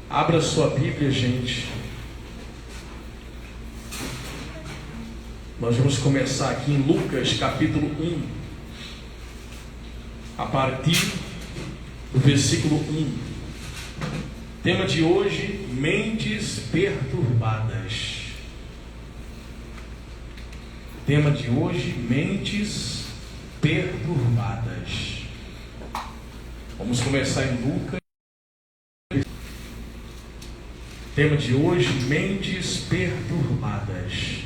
Abra sua Bíblia, gente. Nós vamos começar aqui em Lucas capítulo 1, a partir do versículo 1. Tema de hoje: mentes perturbadas. Tema de hoje: mentes perturbadas. Vamos começar em Lucas. Tema de hoje: mentes perturbadas.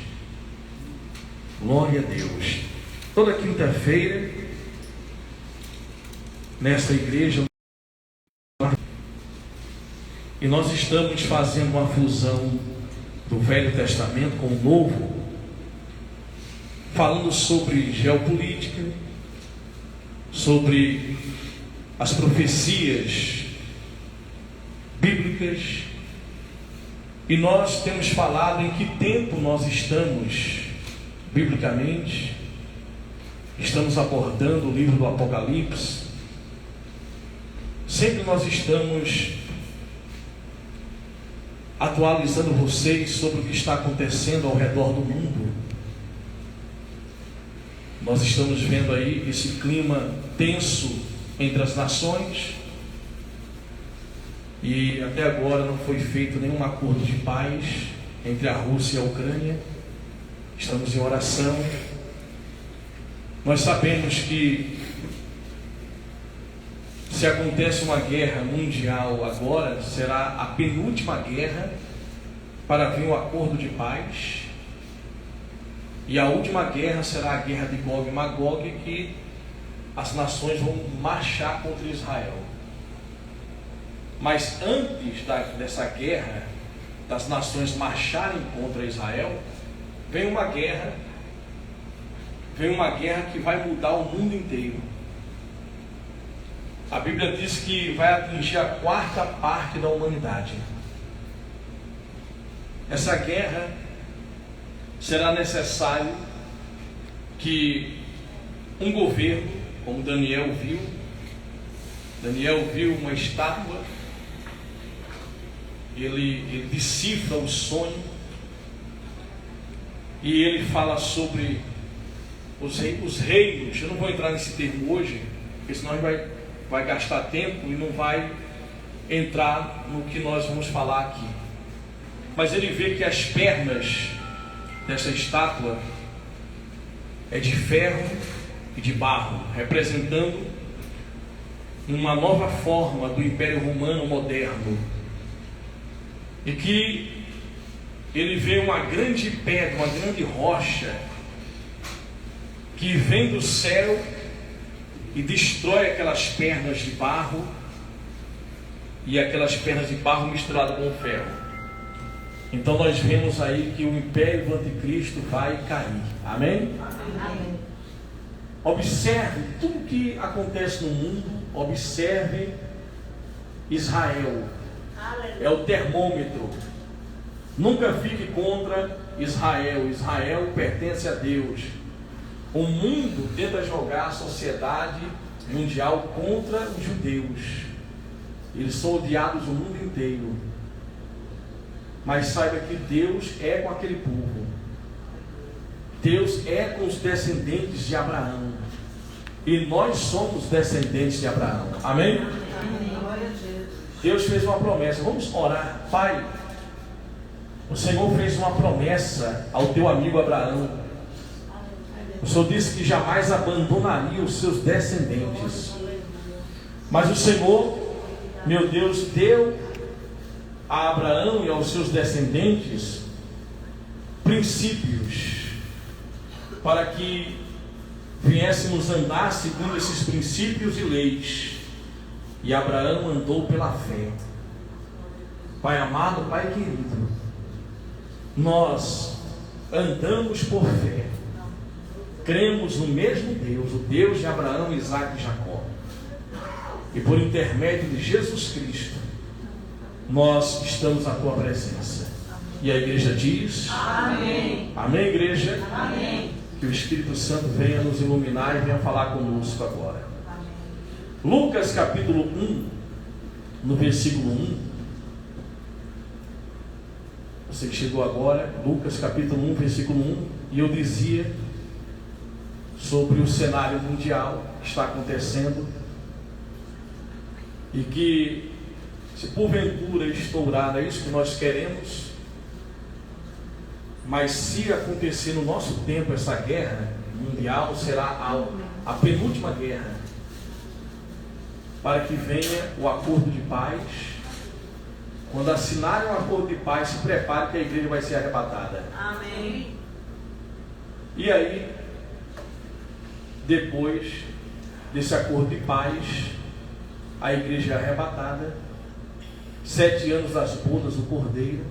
Glória a Deus. Toda quinta-feira, nesta igreja, e nós estamos fazendo uma fusão do Velho Testamento com o Novo, falando sobre geopolítica, sobre as profecias bíblicas, e nós temos falado em que tempo nós estamos biblicamente. Estamos abordando o livro do Apocalipse. Sempre nós estamos atualizando vocês sobre o que está acontecendo ao redor do mundo. Nós estamos vendo aí esse clima tenso entre as nações, e até agora não foi feito nenhum acordo de paz entre a Rússia e a Ucrânia. Estamos em oração. Nós sabemos que se acontece uma guerra mundial agora, será a penúltima guerra para vir um acordo de paz. E a última guerra será a guerra de Gog e Magog, que as nações vão marchar contra Israel. Mas antes dessa guerra, das nações marcharem contra Israel, vem uma guerra que vai mudar o mundo inteiro. A Bíblia diz que vai atingir a quarta parte da humanidade. Essa guerra será necessário que um governo, como Daniel viu uma estátua, ele decifra o sonho, e ele fala sobre os reinos. Eu não vou entrar nesse termo hoje, porque senão a gente vai gastar tempo e não vai entrar no que nós vamos falar aqui. Mas ele vê que as pernas dessa estátua é de ferro e de barro, representando uma nova forma do Império Romano moderno. E que ele vê uma grande pedra, uma grande rocha, que vem do céu e destrói aquelas pernas de barro, e aquelas pernas de barro misturadas com ferro. Então nós vemos aí que o império do anticristo vai cair. Amém? Amém. Observe tudo que acontece no mundo. Observe Israel. É o termômetro. Nunca fique contra Israel. Israel pertence a Deus. O mundo tenta jogar a sociedade mundial contra os judeus. Eles são odiados no mundo inteiro. Mas saiba que Deus é com aquele povo. Deus é com os descendentes de Abraão. E nós somos descendentes de Abraão. Amém? Deus fez uma promessa. Vamos orar. Pai, o Senhor fez uma promessa ao teu amigo Abraão. O Senhor disse que jamais abandonaria os seus descendentes. Mas o Senhor, meu Deus, deu a Abraão e aos seus descendentes princípios, para que viéssemos andar segundo esses princípios e leis. E Abraão andou pela fé. Pai amado, Pai querido, nós andamos por fé. Cremos no mesmo Deus, o Deus de Abraão, Isaac e Jacó. E por intermédio de Jesus Cristo, nós estamos à tua presença. E a igreja diz: amém. Amém, igreja? Amém. Que o Espírito Santo venha nos iluminar e venha falar conosco agora. Amém. Lucas capítulo 1, no versículo 1, Você chegou agora, Lucas capítulo 1, versículo 1, e eu dizia sobre o cenário mundial que está acontecendo, e que se porventura estourar, é isso que nós queremos, mas se acontecer no nosso tempo essa guerra mundial, será a penúltima guerra, para que venha o acordo de paz. Quando assinarem um acordo de paz, se prepare que a igreja vai ser arrebatada. Amém. E aí, depois desse acordo de paz, a igreja é arrebatada, 7 anos das bodas do Cordeiro,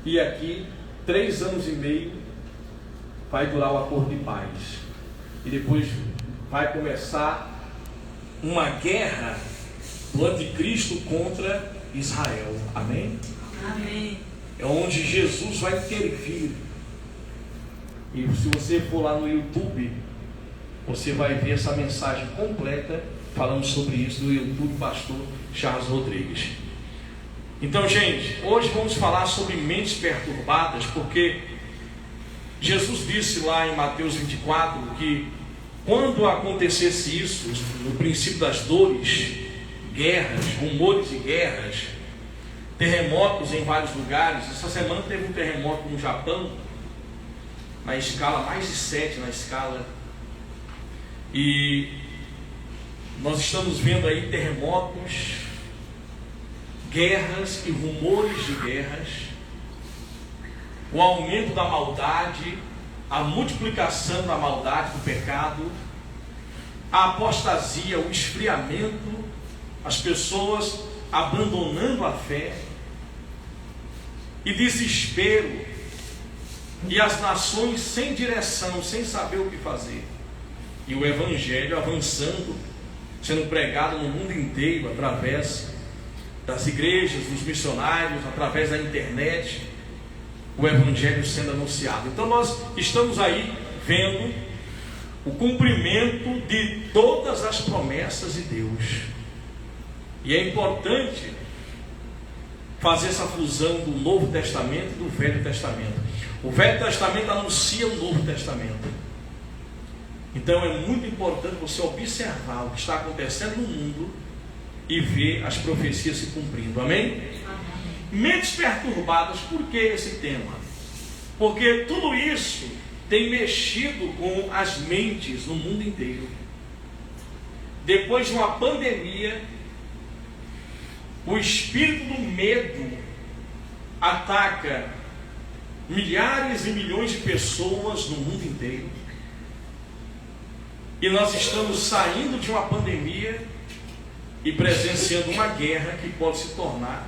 e aqui 3 anos e meio vai durar o acordo de paz, e depois vai começar uma guerra do anticristo contra Israel. Amém? Amém. É onde Jesus vai intervir. E se você for lá no YouTube, você vai ver essa mensagem completa falando sobre isso no YouTube, pastor Charles Rodrigues. Então, gente, hoje vamos falar sobre mentes perturbadas, porque Jesus disse lá em Mateus 24 que quando acontecesse isso, no princípio das dores, guerras, rumores de guerras, terremotos em vários lugares. Essa semana teve um terremoto no Japão, na escala mais de 7 na escala, e nós estamos vendo aí terremotos, guerras e rumores de guerras, o aumento da maldade, a multiplicação da maldade, do pecado, a apostasia, o esfriamento, as pessoas abandonando a fé, e desespero, e as nações sem direção, sem saber o que fazer, e o evangelho avançando, sendo pregado no mundo inteiro, através das igrejas, dos missionários, através da internet, o evangelho sendo anunciado. Então nós estamos aí vendo o cumprimento de todas as promessas de Deus, e é importante fazer essa fusão do Novo Testamento e do Velho Testamento. O Velho Testamento anuncia o Novo Testamento. Então é muito importante você observar o que está acontecendo no mundo e ver as profecias se cumprindo. Amém? Mentes perturbadas. Por que esse tema? Porque tudo isso tem mexido com as mentes no mundo inteiro. Depois de uma pandemia, o espírito do medo ataca milhares e milhões de pessoas no mundo inteiro. E nós estamos saindo de uma pandemia e presenciando uma guerra que pode se tornar,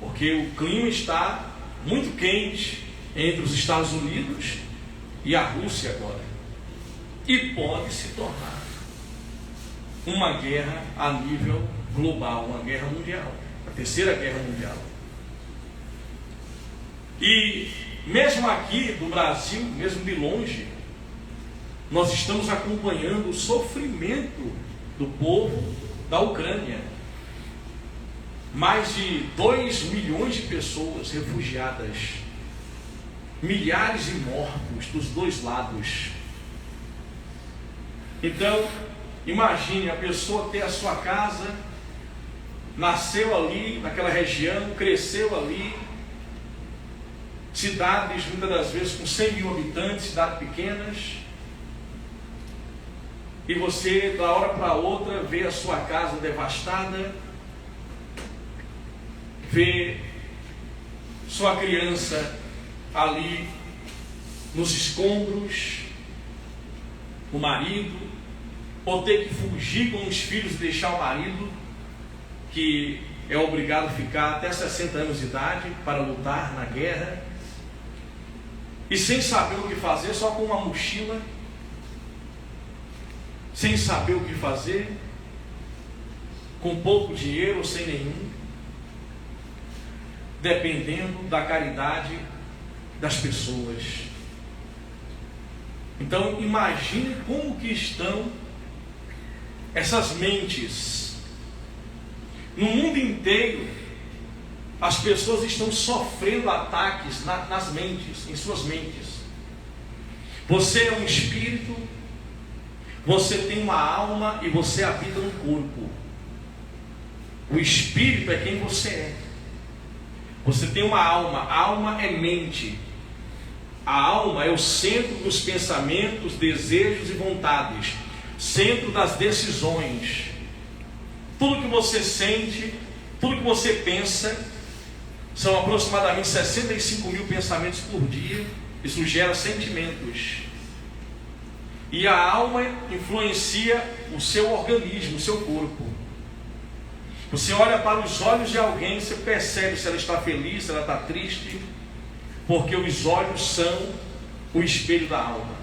porque o clima está muito quente entre os Estados Unidos e a Rússia agora, e pode se tornar uma guerra a nível global, uma guerra mundial, a terceira guerra mundial. E mesmo aqui do Brasil, mesmo de longe, nós estamos acompanhando o sofrimento do povo da Ucrânia. Mais de 2 milhões de pessoas refugiadas, milhares de mortos dos dois lados. Então, imagine a pessoa ter a sua casa, nasceu ali, naquela região, cresceu ali, cidades muitas das vezes com 100 mil habitantes, cidades pequenas, e você, da hora para outra, vê a sua casa devastada, vê sua criança ali nos escombros, o marido, ou ter que fugir com os filhos e deixar o marido, que é obrigado a ficar até 60 anos de idade para lutar na guerra, e sem saber o que fazer, só com uma mochila, sem saber o que fazer, com pouco dinheiro ou sem nenhum, dependendo da caridade das pessoas. Então imagine como que estão essas mentes no mundo inteiro. as pessoas estão sofrendo ataques nas mentes, em suas mentes. Você é um espírito, você tem uma alma e você habita no corpo. O espírito é quem você é. Você tem uma alma, a alma é mente. A alma é o centro dos pensamentos, desejos e vontades, centro das decisões. Tudo que você sente, tudo que você pensa, são aproximadamente 65 mil pensamentos por dia. Isso gera sentimentos. E a alma influencia o seu organismo, o seu corpo. Você olha para os olhos de alguém, você percebe se ela está feliz, se ela está triste, porque os olhos são o espelho da alma.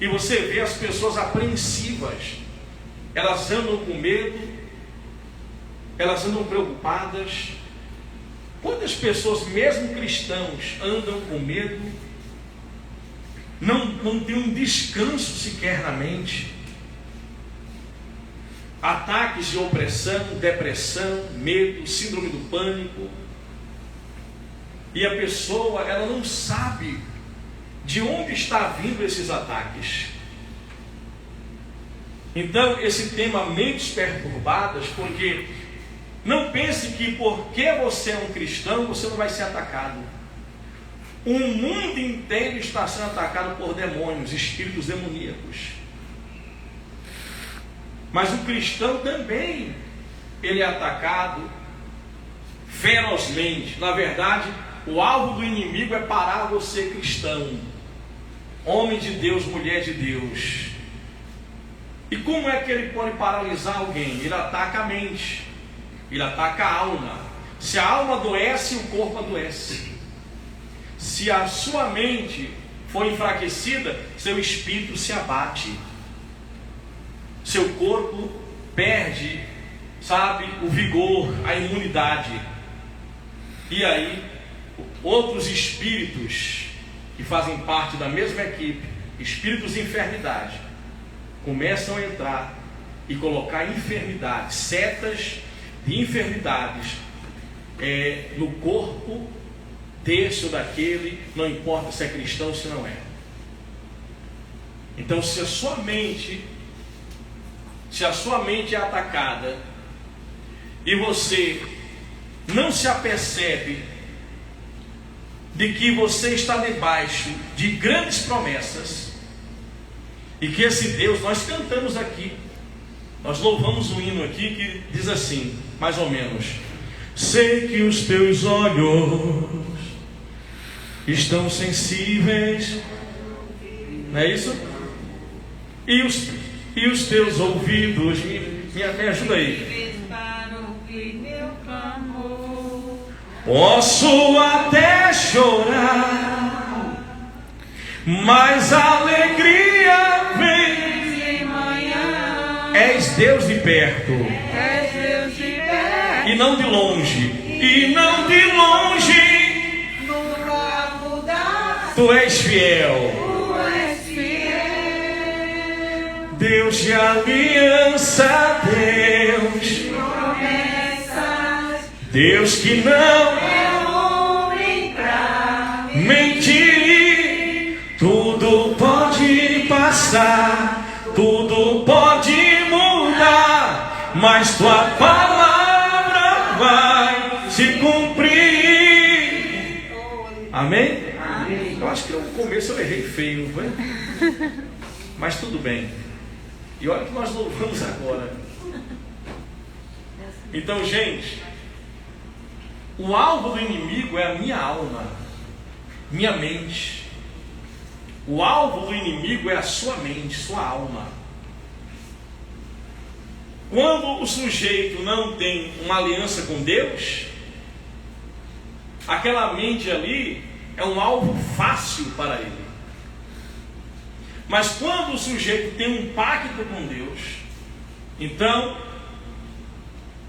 E você vê as pessoas apreensivas, elas andam com medo, elas andam preocupadas. Quantas pessoas, mesmo cristãos, andam com medo, não tem um descanso sequer na mente? Ataques de opressão, depressão, medo, síndrome do pânico. E a pessoa, ela não sabe de onde está vindo esses ataques. Então, esse tema, mentes perturbadas, porque não pense que porque você é um cristão, você não vai ser atacado. O mundo inteiro está sendo atacado por demônios, espíritos demoníacos. Mas o cristão também, ele é atacado ferozmente. Na verdade, o alvo do inimigo é parar você cristão, homem de Deus, mulher de Deus. E como é que ele pode paralisar alguém? Ele ataca a mente, ele ataca a alma. Se a alma adoece, o corpo adoece. Se a sua mente for enfraquecida, seu espírito se abate. Seu corpo perde, o vigor, a imunidade. E aí, outros espíritos que fazem parte da mesma equipe, espíritos de enfermidade, começam a entrar e colocar enfermidades, setas de enfermidades no corpo desse ou daquele, não importa se é cristão ou se não é. Então, se a sua mente é atacada e você não se apercebe de que você está debaixo de grandes promessas, e que esse Deus, nós cantamos aqui, nós louvamos um hino aqui que diz assim, mais ou menos: sei que os teus olhos estão sensíveis, não é isso? E os teus ouvidos, me ajuda aí. Posso até chorar, mas a alegria vem de manhã. És Deus de perto, e não de longe, Tu és fiel. Deus de aliança, Deus, Deus que não é homem pra mentir. Tudo pode passar, tudo pode mudar, mas tua palavra vai se cumprir. Amém? Amém. Eu acho que no começo eu errei feio, não foi? Mas tudo bem. E olha que nós louvamos agora. Então, gente, o alvo do inimigo é a minha alma, minha mente. O alvo do inimigo é a sua mente, sua alma. Quando o sujeito não tem uma aliança com Deus, aquela mente ali é um alvo fácil para ele. Mas quando o sujeito tem um pacto com Deus, então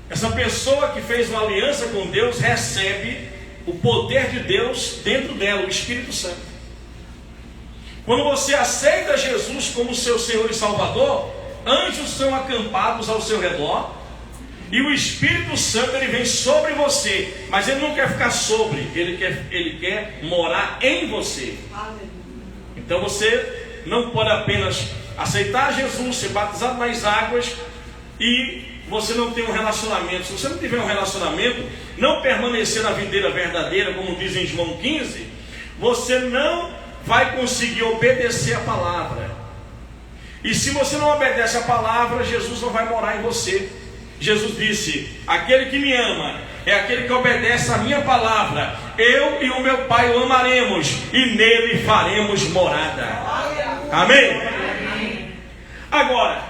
essa pessoa que fez uma aliança com Deus recebe o poder de Deus dentro dela, o Espírito Santo. Quando você aceita Jesus como seu Senhor e Salvador, anjos são acampados ao seu redor E o Espírito Santo, ele vem sobre você, mas ele não quer ficar sobre, ele quer morar em você. Então você não pode apenas aceitar Jesus, ser batizado nas águas e você não ter um relacionamento. Se você não tiver um relacionamento, não permanecer na videira verdadeira, como diz em João 15, você não vai conseguir obedecer a palavra. E se você não obedece a palavra, Jesus não vai morar em você. Jesus disse: aquele que me ama é aquele que obedece a minha palavra. Eu e o meu Pai o amaremos e nele faremos morada. Amém? Agora,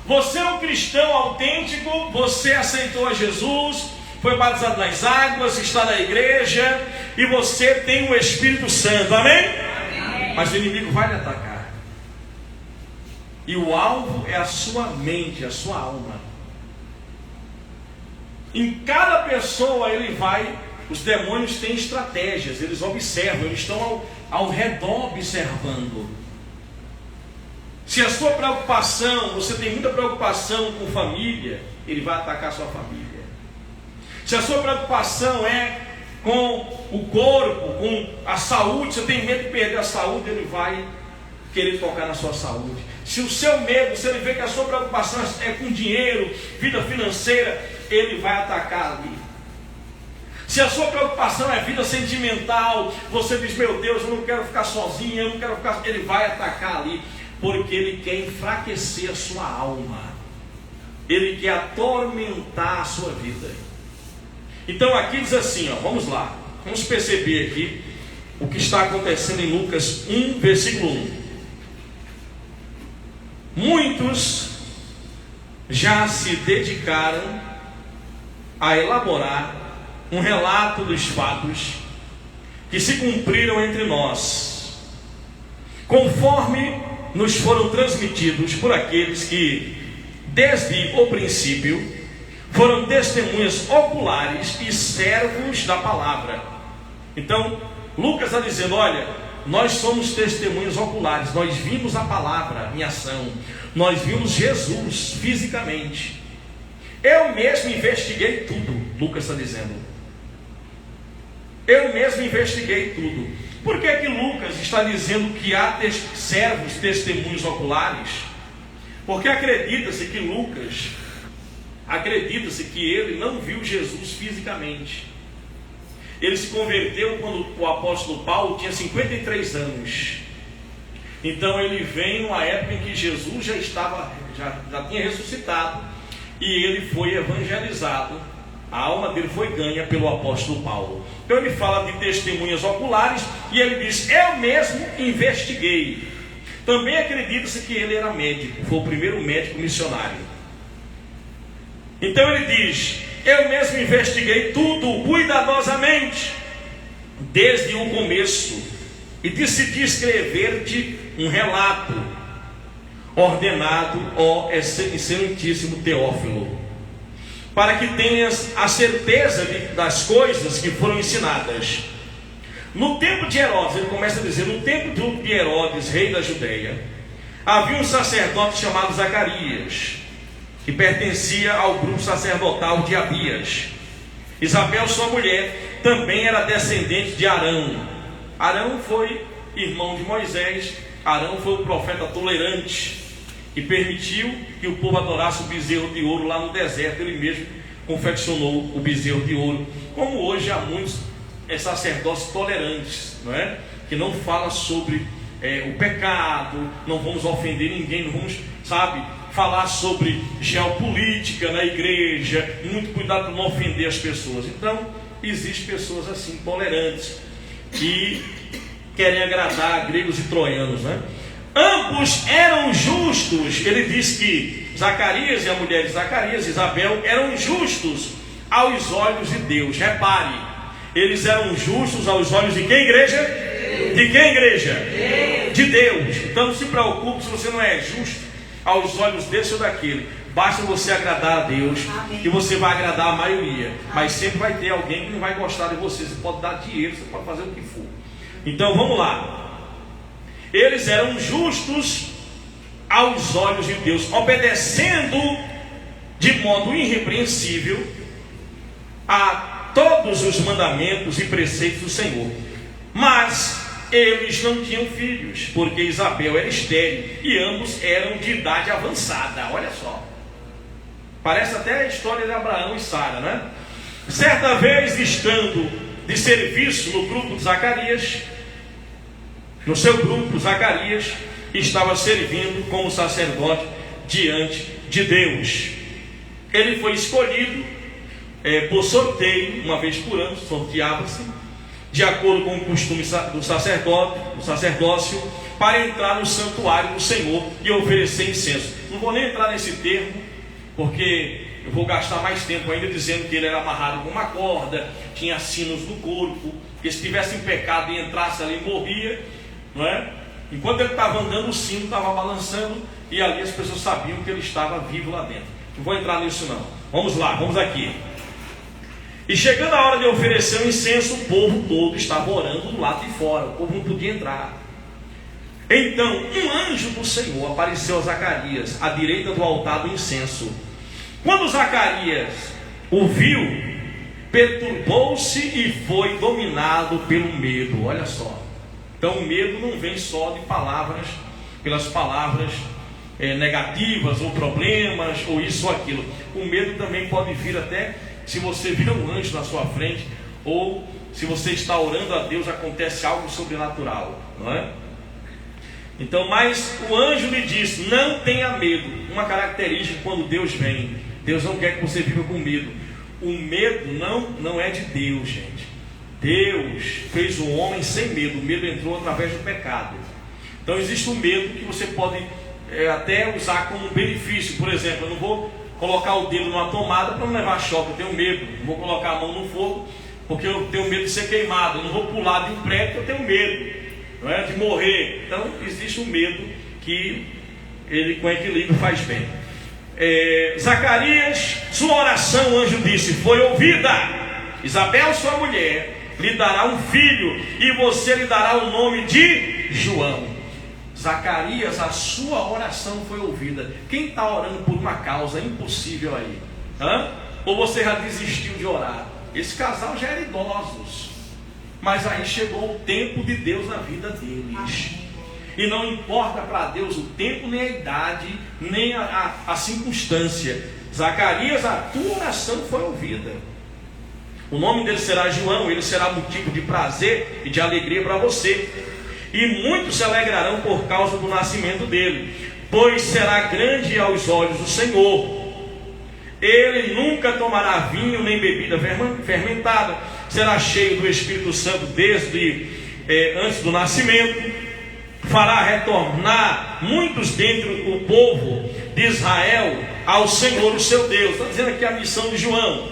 você é um cristão autêntico, você aceitou a Jesus, foi batizado nas águas, está na igreja e você tem o Espírito Santo. Amém? Mas o inimigo vai lhe atacar. E o alvo é a sua mente, a sua alma. Em cada pessoa os demônios têm estratégias, eles observam, eles estão ao redor observando. Se a sua preocupação, você tem muita preocupação com família, ele vai atacar a sua família. Se a sua preocupação é com o corpo, com a saúde, você tem medo de perder a saúde, ele vai querer tocar na sua saúde. Se o seu medo, se ele vê que a sua preocupação é com dinheiro, vida financeira, ele vai atacar ali. Se a sua preocupação é vida sentimental, você diz: meu Deus, eu não quero ficar sozinho, eu não quero ficar... Ele vai atacar ali, porque ele quer enfraquecer a sua alma. Ele quer atormentar a sua vida. Então aqui diz assim, vamos lá, vamos perceber aqui o que está acontecendo em Lucas 1, versículo 1. Muitos já se dedicaram a elaborar um relato dos fatos que se cumpriram entre nós, conforme nos foram transmitidos por aqueles que, desde o princípio, foram testemunhas oculares e servos da palavra. Então, Lucas está dizendo: olha, nós somos testemunhas oculares, nós vimos a palavra em ação, nós vimos Jesus fisicamente. Eu mesmo investiguei tudo, Lucas está dizendo. Eu mesmo investiguei tudo. Por que Lucas está dizendo que há servos, testemunhos oculares? Porque acredita-se que ele não viu Jesus fisicamente. Ele se converteu quando o apóstolo Paulo tinha 53 anos. Então ele vem numa época em que Jesus já tinha ressuscitado, e ele foi evangelizado. A alma dele foi ganha pelo apóstolo Paulo. Então ele fala de testemunhas oculares, e ele diz: eu mesmo investiguei. Também acredita-se que ele era médico, foi o primeiro médico missionário. Então ele diz: eu mesmo investiguei tudo cuidadosamente, desde o começo, e decidi escrever-te um relato, ordenado, ó excelentíssimo Teófilo, para que tenhas a certeza das coisas que foram ensinadas. No tempo de Herodes, ele começa a dizer: no tempo de Herodes, rei da Judeia, havia um sacerdote chamado Zacarias, que pertencia ao grupo sacerdotal de Abias. Isabel, sua mulher, também era descendente de Arão. Arão foi irmão de Moisés. Arão foi o profeta tolerante, que permitiu que o povo adorasse o bezerro de ouro lá no deserto. Ele mesmo confeccionou o bezerro de ouro. Como hoje há muitos sacerdotes tolerantes, não é? Que não fala sobre o pecado, não vamos ofender ninguém, não vamos, falar sobre geopolítica na igreja, muito cuidado para não ofender as pessoas. Então, existem pessoas assim, tolerantes, que querem agradar gregos e troianos, né? Ambos eram justos. Ele diz que Zacarias e a mulher de Zacarias, Isabel, eram justos aos olhos de Deus. Repare, eles eram justos aos olhos de quem, igreja? De quem, igreja? De Deus. Então não se preocupe se você não é justo aos olhos desse ou daquele. Basta você agradar a Deus. Amém. E você vai agradar a maioria. Amém. Mas sempre vai ter alguém que não vai gostar de você. Você pode dar dinheiro, você pode fazer o que for. Então vamos lá. Eles eram justos aos olhos de Deus, obedecendo de modo irrepreensível a todos os mandamentos e preceitos do Senhor. Mas eles não tinham filhos, porque Isabel era estéril e ambos eram de idade avançada. Olha só, parece até a história de Abraão e Sara, né? Certa vez, estando de serviço no grupo de Zacarias, no seu grupo, Zacarias estava servindo como sacerdote diante de Deus. Ele foi escolhido por sorteio, uma vez por ano, sorteava-se, de acordo com o costume do sacerdócio, para entrar no santuário do Senhor e oferecer incenso. Não vou nem entrar nesse termo, porque eu vou gastar mais tempo ainda dizendo que ele era amarrado com uma corda, tinha sinos no corpo, que se tivesse em pecado e entrasse ali, morria, não é? Enquanto ele estava andando, o sino estava balançando, e ali as pessoas sabiam que ele estava vivo lá dentro. Não vou entrar nisso não. Vamos lá, vamos aqui. E chegando a hora de oferecer o incenso, o povo todo estava orando do lado de fora, o povo não podia entrar. Então um anjo do Senhor apareceu a Zacarias à direita do altar do incenso. Quando Zacarias o viu, perturbou-se e foi dominado pelo medo. Olha só, então o medo não vem só de palavras, pelas palavras negativas ou problemas ou isso ou aquilo. O medo também pode vir até se você vê um anjo na sua frente, ou se você está orando a Deus, acontece algo sobrenatural, não é? Então, mas o anjo lhe disse: não tenha medo. Uma característica quando Deus vem, Deus não quer que você viva com medo. O medo não é de Deus, gente. Deus fez o homem sem medo. O medo entrou através do pecado. Então existe um medo que você pode até usar como um benefício. Por exemplo, eu não vou colocar o dedo numa tomada para não levar choque, eu tenho medo. Não vou colocar a mão no fogo porque eu tenho medo de ser queimado. Eu não vou pular de um prédio porque eu tenho medo, não é, de morrer. Então existe um medo que ele com equilíbrio faz bem. Zacarias, sua oração, o anjo disse, foi ouvida. Isabel, sua mulher, lhe dará um filho e você lhe dará o nome de João. Zacarias, a sua oração foi ouvida. Quem está orando por uma causa impossível aí? Ou você já desistiu de orar? Esse casal já era idosos, mas aí chegou o tempo de Deus na vida deles. E não importa para Deus o tempo, nem a idade, nem a circunstância. Zacarias, a tua oração foi ouvida. O nome dele será João, ele será motivo de prazer e de alegria para você. E muitos se alegrarão por causa do nascimento dele, pois será grande aos olhos do Senhor. Ele nunca tomará vinho nem bebida fermentada, será cheio do Espírito Santo desde antes do nascimento. Fará retornar muitos dentre o povo de Israel ao Senhor o seu Deus. Está dizendo aqui a missão de João.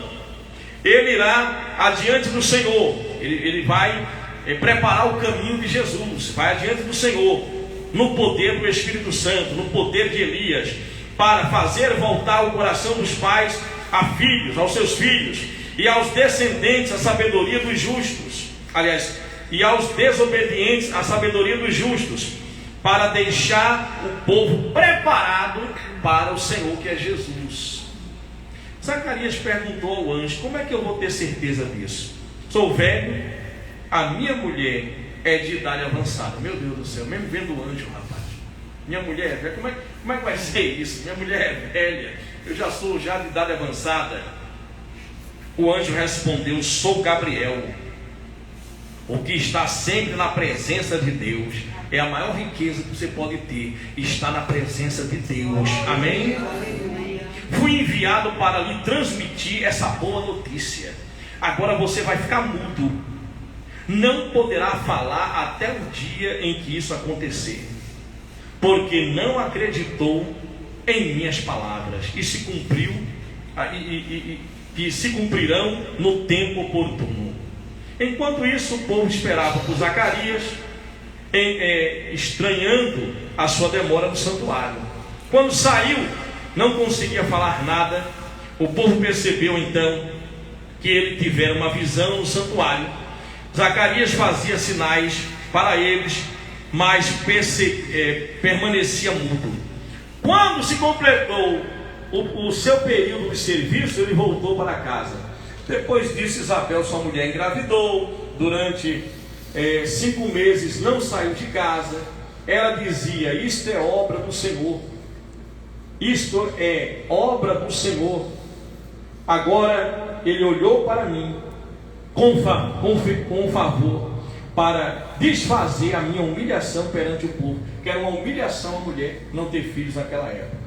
Ele irá adiante do Senhor, ele vai preparar o caminho de Jesus, vai adiante do Senhor, no poder do Espírito Santo, no poder de Elias, para fazer voltar o coração dos pais a filhos, aos seus filhos, e aos descendentes a sabedoria dos justos, aliás, e aos desobedientes a sabedoria dos justos, para deixar o povo preparado para o Senhor, que é Jesus. Zacarias perguntou ao anjo: como é que eu vou ter certeza disso? Sou velho, a minha mulher é de idade avançada. Meu Deus do céu, mesmo vendo o anjo, rapaz, minha mulher é velha, como é que vai ser isso? Minha mulher é velha, eu já sou de idade avançada. O anjo respondeu: sou Gabriel, o que está sempre na presença de Deus. É a maior riqueza que você pode ter, está na presença de Deus. Amém? Fui enviado para lhe transmitir essa boa notícia. Agora você vai ficar mudo, não poderá falar até o dia em que isso acontecer, porque não acreditou em minhas palavras, e se cumpriu, e se cumprirão no tempo oportuno. Enquanto isso, o povo esperava por Zacarias, estranhando a sua demora no santuário. Quando saiu, não conseguia falar nada. O povo percebeu então que ele tivera uma visão no santuário. Zacarias fazia sinais para eles, mas permanecia mudo. Quando se completou o seu período de serviço, ele voltou para casa. Depois disso, Isabel, sua mulher, engravidou. Durante 5 meses não saiu de casa. Ela dizia: isto é obra do Senhor, isto é obra do Senhor. Agora ele olhou para mim com favor, para desfazer a minha humilhação perante o povo. Que era uma humilhação a mulher não ter filhos naquela época.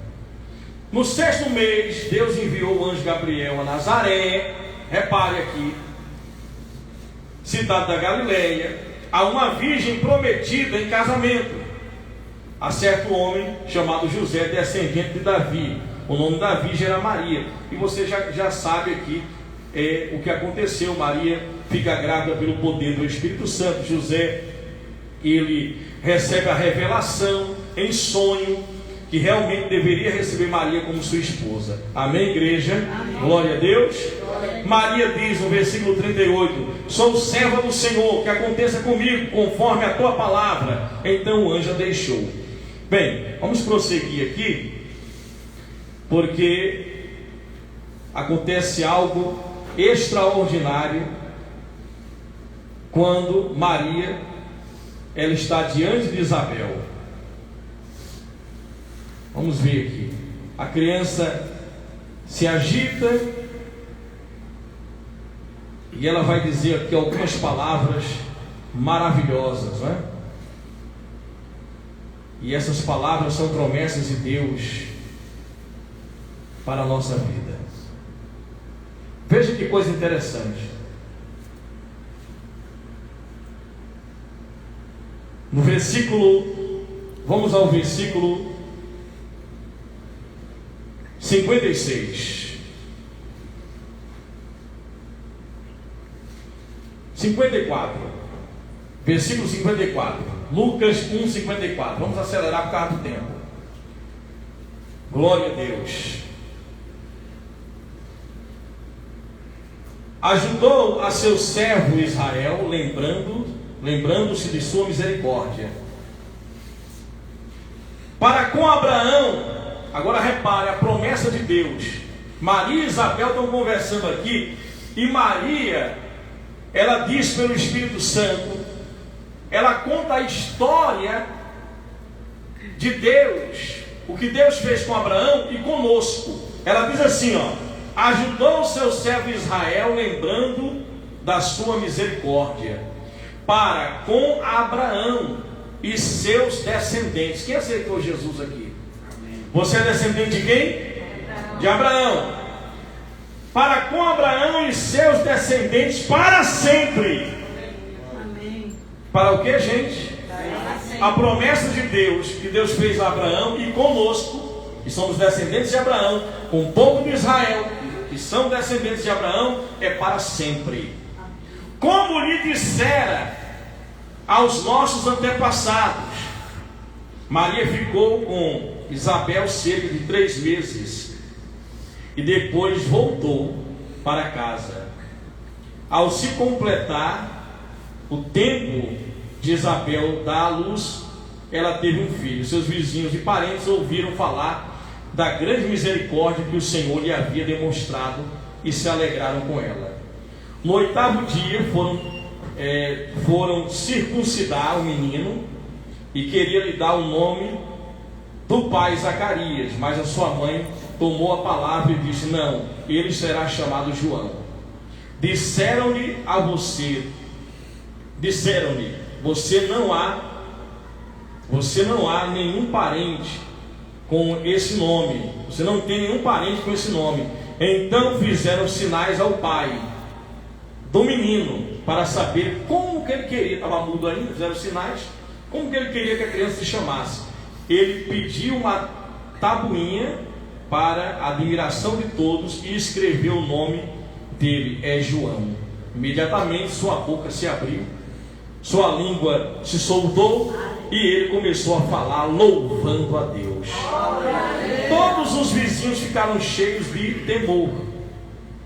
No 6º mês, Deus enviou o anjo Gabriel a Nazaré. Repare aqui, cidade da Galileia, a uma virgem prometida em casamento, a certo homem chamado José, descendente de Davi. O nome da virgem era Maria. E você já sabe aqui o que aconteceu. Maria fica grávida pelo poder do Espírito Santo. José, ele recebe a revelação em sonho que realmente deveria receber Maria como sua esposa. Amém, igreja? Amém. Glória a Deus. Maria diz no versículo 38: sou serva do Senhor, que aconteça comigo conforme a tua palavra. Então o anjo a deixou. Bem, vamos prosseguir aqui, porque acontece algo extraordinário quando Maria, ela está diante de Isabel. Vamos ver aqui. A criança se agita e ela vai dizer aqui algumas palavras maravilhosas, não é? E essas palavras são promessas de Deus para a nossa vida. Veja que coisa interessante. No versículo, vamos ao versículo 56. 54. Versículo 54. Lucas 1:54. Vamos acelerar por causa do tempo. Glória a Deus. Ajudou a seu servo Israel, lembrando-se de sua misericórdia, para com Abraão. Agora repare a promessa de Deus. Maria e Isabel estão conversando aqui, e Maria, ela diz pelo Espírito Santo, ela conta a história de Deus, o que Deus fez com Abraão e conosco. Ela diz assim, ajudou o seu servo Israel, lembrando da sua misericórdia, para com Abraão e seus descendentes. Quem aceitou Jesus aqui? Você é descendente de quem? De Abraão. Para com Abraão e seus descendentes para sempre. Amém. Para o que, gente? A promessa de Deus, que Deus fez a Abraão e conosco, que somos descendentes de Abraão, com o povo de Israel, que são descendentes de Abraão, é para sempre. Como lhe dissera aos nossos antepassados. Maria ficou com Isabel cerca de 3 meses e depois voltou para casa. Ao se completar o tempo de Isabel dar à luz, ela teve um filho. Seus vizinhos e parentes ouviram falar da grande misericórdia que o Senhor lhe havia demonstrado e se alegraram com ela. No 8º dia foram circuncidar o menino e queria lhe dar o nome do pai Zacarias, mas a sua mãe tomou a palavra e disse: não, ele será chamado João. Disseram-lhe, você não há nenhum parente com esse nome, você não tem nenhum parente com esse nome. Então fizeram sinais ao pai do menino para saber como que ele queria. Estava mudo ainda, fizeram sinais, como que ele queria que a criança se chamasse. Ele pediu uma tabuinha para a admiração de todos e escreveu o nome dele, é João. Imediatamente sua boca se abriu, sua língua se soltou e ele começou a falar louvando a Deus. Todos os vizinhos ficaram cheios de temor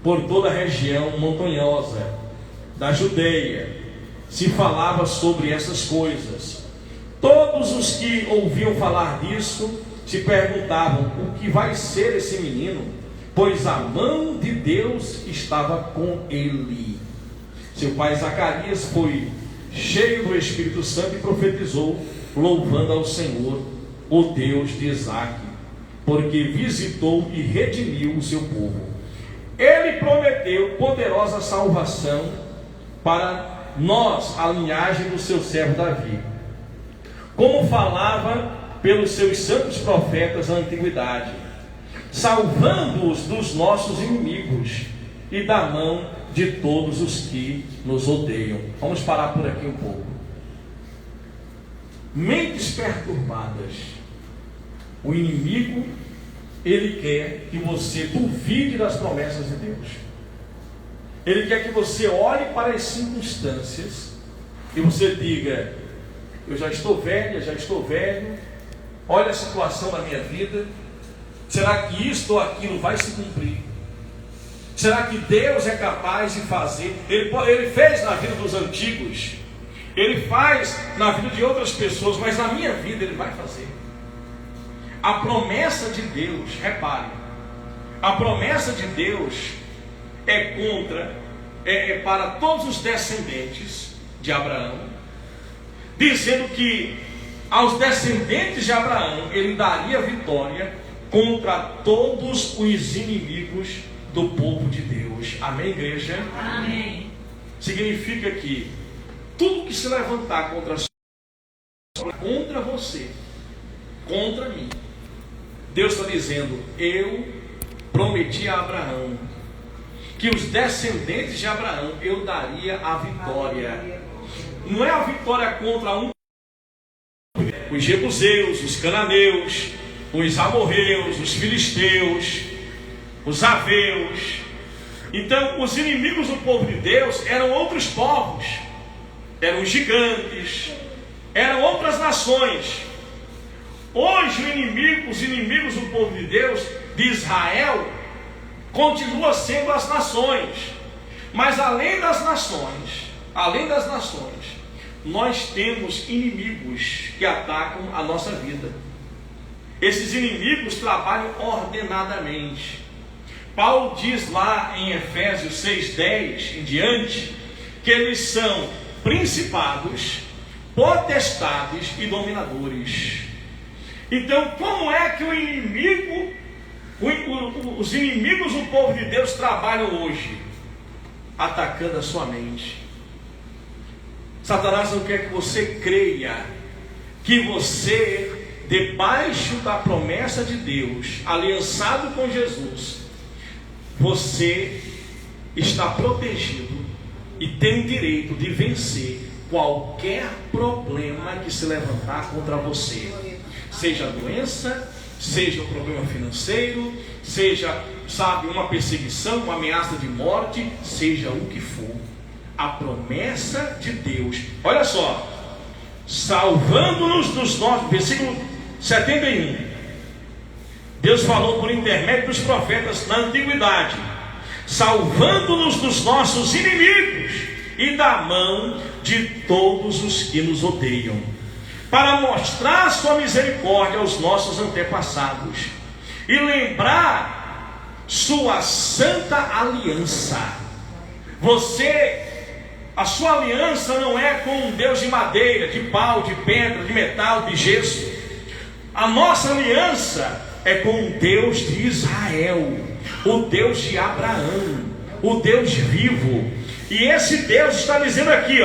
por toda a região montanhosa da Judeia. Se falava sobre essas coisas. Todos os que ouviam falar disso se perguntavam: o que vai ser esse menino? Pois a mão de Deus estava com ele. Seu pai Zacarias foi cheio do Espírito Santo e profetizou, louvando ao Senhor, o Deus de Isaque, porque visitou e redimiu o seu povo. Ele prometeu poderosa salvação para nós, a linhagem do seu servo Davi, como falava pelos seus santos profetas na antiguidade, salvando-os dos nossos inimigos e da mão de todos os que nos odeiam. Vamos parar por aqui um pouco. Mentes perturbadas. O inimigo, ele quer que você duvide das promessas de Deus. Ele quer que você olhe para as circunstâncias e você diga: eu já estou velha, já estou velho, olha a situação da minha vida, será que isto ou aquilo vai se cumprir? Será que Deus é capaz de fazer? Ele fez na vida dos antigos, Ele faz na vida de outras pessoas, mas na minha vida Ele vai fazer. A promessa de Deus, repare, a promessa de Deus é para todos os descendentes de Abraão, dizendo que aos descendentes de Abraão Ele daria vitória contra todos os inimigos do povo de Deus. Amém, igreja? Amém. Significa que tudo que se levantar contra você, contra mim, Deus está dizendo: eu prometi a Abraão que os descendentes de Abraão eu daria a vitória. Não é a vitória contra os jebuseus, os cananeus, os amorreus, os filisteus, os aveus. Então, os inimigos do povo de Deus eram outros povos, eram gigantes, eram outras nações. Hoje os inimigos do povo de Deus, de Israel, continua sendo as nações. Mas além das nações, nós temos inimigos que atacam a nossa vida. Esses inimigos trabalham ordenadamente. Paulo diz lá em Efésios 6:10 em diante, que eles são principados, potestades e dominadores. Então, como é que os inimigos do povo de Deus trabalham hoje? Atacando a sua mente. Satanás não quer que você creia que você, debaixo da promessa de Deus, aliançado com Jesus, você está protegido e tem direito de vencer qualquer problema que se levantar contra você. Seja doença, seja um problema financeiro, seja, uma perseguição, uma ameaça de morte, seja o que for. A promessa de Deus, olha só, salvando-nos dos nossos, versículo 71. Deus falou por intermédio dos profetas na antiguidade, salvando-nos dos nossos inimigos e da mão de todos os que nos odeiam, para mostrar sua misericórdia aos nossos antepassados e lembrar sua santa aliança. A sua aliança não é com um Deus de madeira, de pau, de pedra, de metal, de gesso. A nossa aliança é com o Deus de Israel, o Deus de Abraão, o Deus vivo. E esse Deus está dizendo aqui,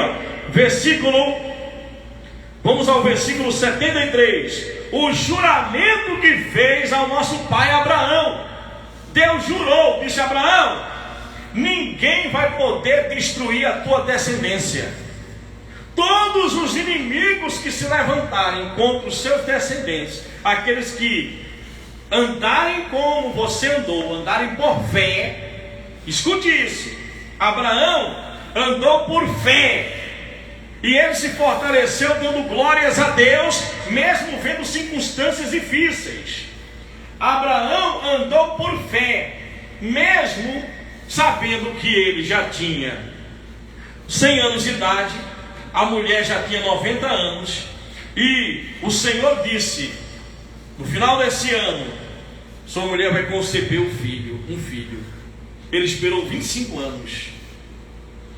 vamos ao versículo 73. O juramento que fez ao nosso pai Abraão. Deus jurou, disse a Abraão: ninguém vai poder destruir a tua descendência. Todos os inimigos que se levantarem contra os seus descendentes, aqueles que andarem como você andou, andarem por fé, escute isso: Abraão andou por fé, e ele se fortaleceu dando glórias a Deus, mesmo vendo circunstâncias difíceis. Abraão andou por fé, mesmo sabendo que ele já tinha 100 anos de idade, a mulher já tinha 90 anos, e o Senhor disse: No final desse ano, sua mulher vai conceber um filho. Ele esperou 25 anos.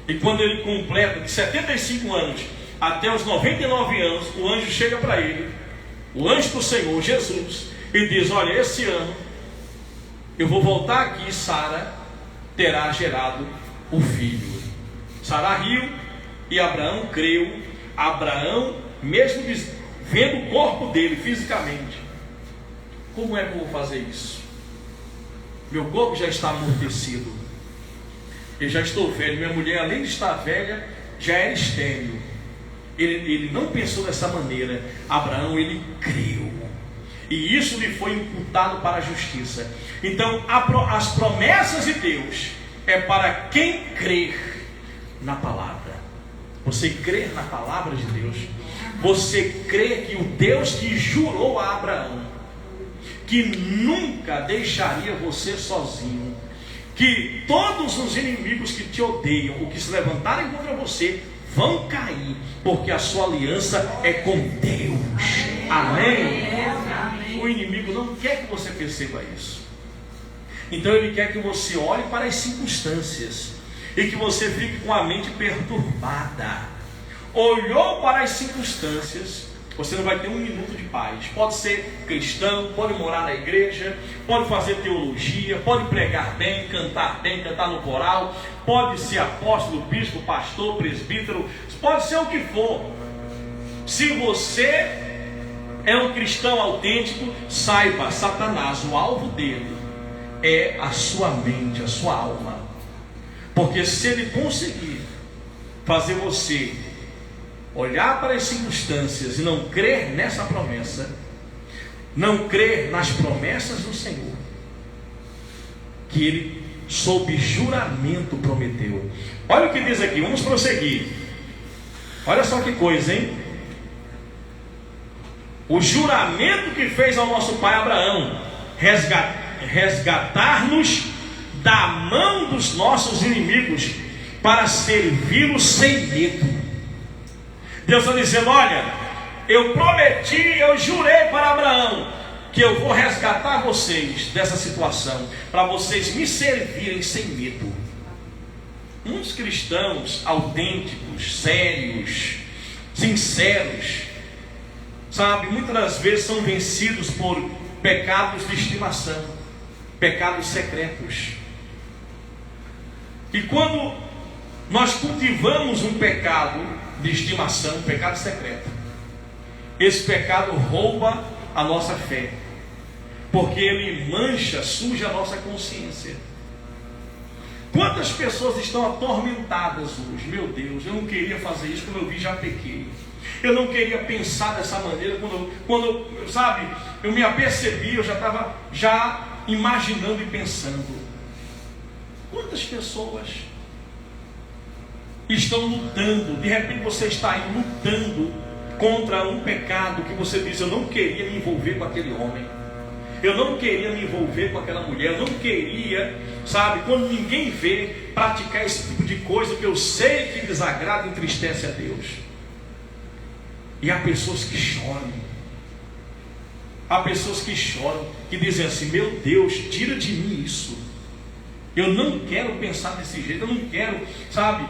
E quando ele completa de 75 anos até os 99 anos, o anjo chega para ele, o anjo do Senhor, Jesus, e diz: olha, esse ano eu vou voltar aqui, Sara terá gerado um filho. Sara riu e Abraão creu. Abraão, mesmo vendo o corpo dele fisicamente, como é que eu vou fazer isso? Meu corpo já está amortecido, eu já estou velho, minha mulher, além de estar velha, já era estéril. Ele não pensou dessa maneira. Abraão, ele creu, e isso lhe foi imputado para a justiça. Então, as promessas de Deus é para quem crer na palavra. Você crer na palavra de Deus, você crê que o Deus que jurou a Abraão que nunca deixaria você sozinho, que todos os inimigos que te odeiam, ou que se levantarem contra você, vão cair, porque a sua aliança é com Deus. Amém? O inimigo não quer que você perceba isso. Então ele quer que você olhe para as circunstâncias e que você fique com a mente perturbada. Olhou para as circunstâncias, você não vai ter um minuto de paz. Pode ser cristão, pode morar na igreja, pode fazer teologia, pode pregar bem, cantar no coral, pode ser apóstolo, bispo, pastor, presbítero, pode ser o que for. Se você é um cristão autêntico, saiba, Satanás, o alvo dele é a sua mente, a sua alma. Porque se ele conseguir fazer você olhar para as circunstâncias e não crer nessa promessa, não crer nas promessas do Senhor, que ele sob juramento prometeu. Olha o que diz aqui, vamos prosseguir. Olha só que coisa, hein? O juramento que fez ao nosso pai Abraão, resgatar-nos da mão dos nossos inimigos, para servi-los sem medo. Deus está dizendo: olha, eu prometi, eu jurei para Abraão que eu vou resgatar vocês dessa situação, para vocês me servirem sem medo. Muitos cristãos autênticos, sérios, sinceros, sabe, muitas das vezes são vencidos por pecados de estimação, pecados secretos. E quando nós cultivamos um pecado de estimação, um pecado secreto, esse pecado rouba a nossa fé, porque ele mancha, suja a nossa consciência. Quantas pessoas estão atormentadas hoje? Meu Deus, eu não queria fazer isso, quando eu vi já pequei. Eu não queria pensar dessa maneira, quando sabe, eu me apercebi, eu já estava imaginando e pensando. Quantas pessoas estão lutando? De repente você está aí lutando contra um pecado que você diz: eu não queria me envolver com aquele homem, eu não queria me envolver com aquela mulher, eu não queria, sabe, quando ninguém vê, praticar esse tipo de coisa que eu sei que desagrada e entristece a Deus. E há pessoas que choram, que dizem assim: meu Deus, tira de mim isso, eu não quero pensar desse jeito, eu não quero, sabe,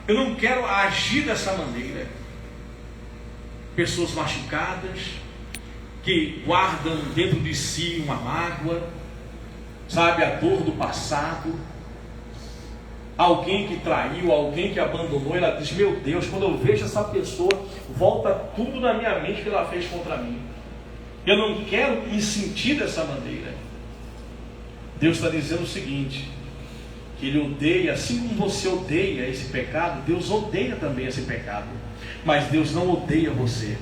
eu não quero agir dessa maneira. Pessoas machucadas, que guardam dentro de si uma mágoa, sabe, a dor do passado. Alguém que traiu, alguém que abandonou, ela diz: meu Deus, quando eu vejo essa pessoa, volta tudo na minha mente que ela fez contra mim. Eu não quero me sentir dessa maneira. Deus está dizendo o seguinte: que Ele odeia, assim como você odeia esse pecado, Deus odeia também esse pecado, mas Deus não odeia você.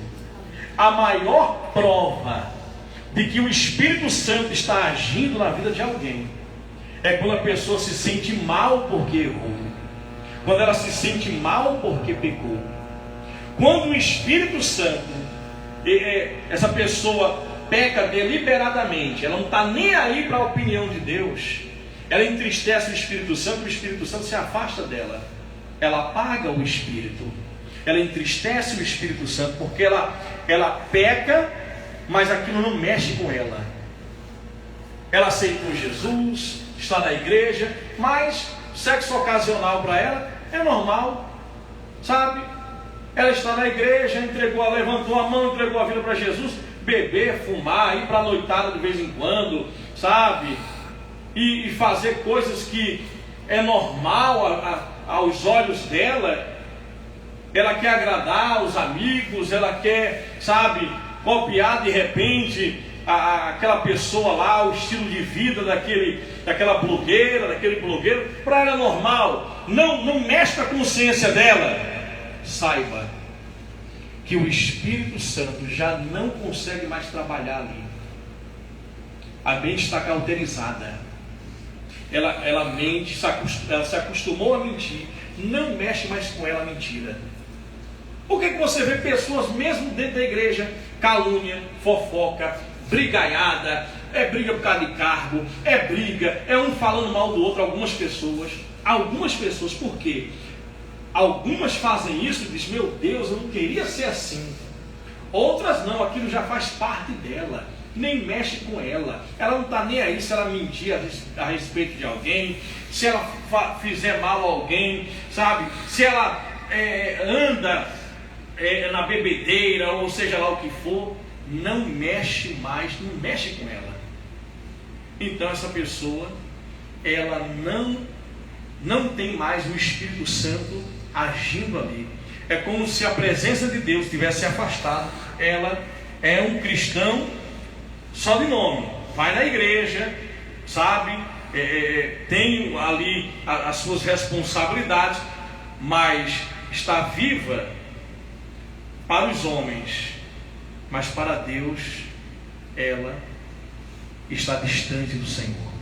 A maior prova de que o Espírito Santo está agindo na vida de alguém é quando a pessoa se sente mal porque errou, quando ela se sente mal porque pecou. Quando o Espírito Santo, essa pessoa peca deliberadamente, ela não está nem aí para a opinião de Deus, ela entristece o Espírito Santo se afasta dela, ela apaga o Espírito, ela entristece o Espírito Santo, porque ela peca mas aquilo não mexe com ela. Ela aceitou Jesus, está na igreja, mas sexo ocasional para ela é normal, sabe? Ela está na igreja, levantou a mão, entregou a vida para Jesus, beber, fumar, ir para a noitada de vez em quando, sabe? E fazer coisas que é normal aos olhos dela. Ela quer agradar os amigos, ela quer, sabe, copiar de repente aquela pessoa lá, o estilo de vida daquela blogueira, daquele blogueiro. Para ela é normal, não mexe com a consciência dela. Saiba que o Espírito Santo já não consegue mais trabalhar ali. A mente está cauterizada. Ela mente, ela se acostumou a mentir, não mexe mais com ela a mentira. Por que você vê pessoas mesmo dentro da igreja, calúnia, fofoca, brigaiada, briga por causa de cargo, briga, um falando mal do outro, algumas pessoas, por quê? Algumas fazem isso e dizem, meu Deus, eu não queria ser assim. Outras não, aquilo já faz parte dela, nem mexe com ela. Ela não está nem aí se ela mentir a respeito de alguém, se ela fizer mal a alguém, sabe? Se ela anda na bebedeira, ou seja lá o que for, não mexe mais, não mexe com ela. Então essa pessoa, ela não tem mais o Espírito Santo agindo ali. É como se a presença de Deus tivesse se afastado. Ela é um cristão só de nome, vai na igreja, sabe, tem ali as suas responsabilidades, mas está viva para os homens, mas para Deus ela está distante do Senhor.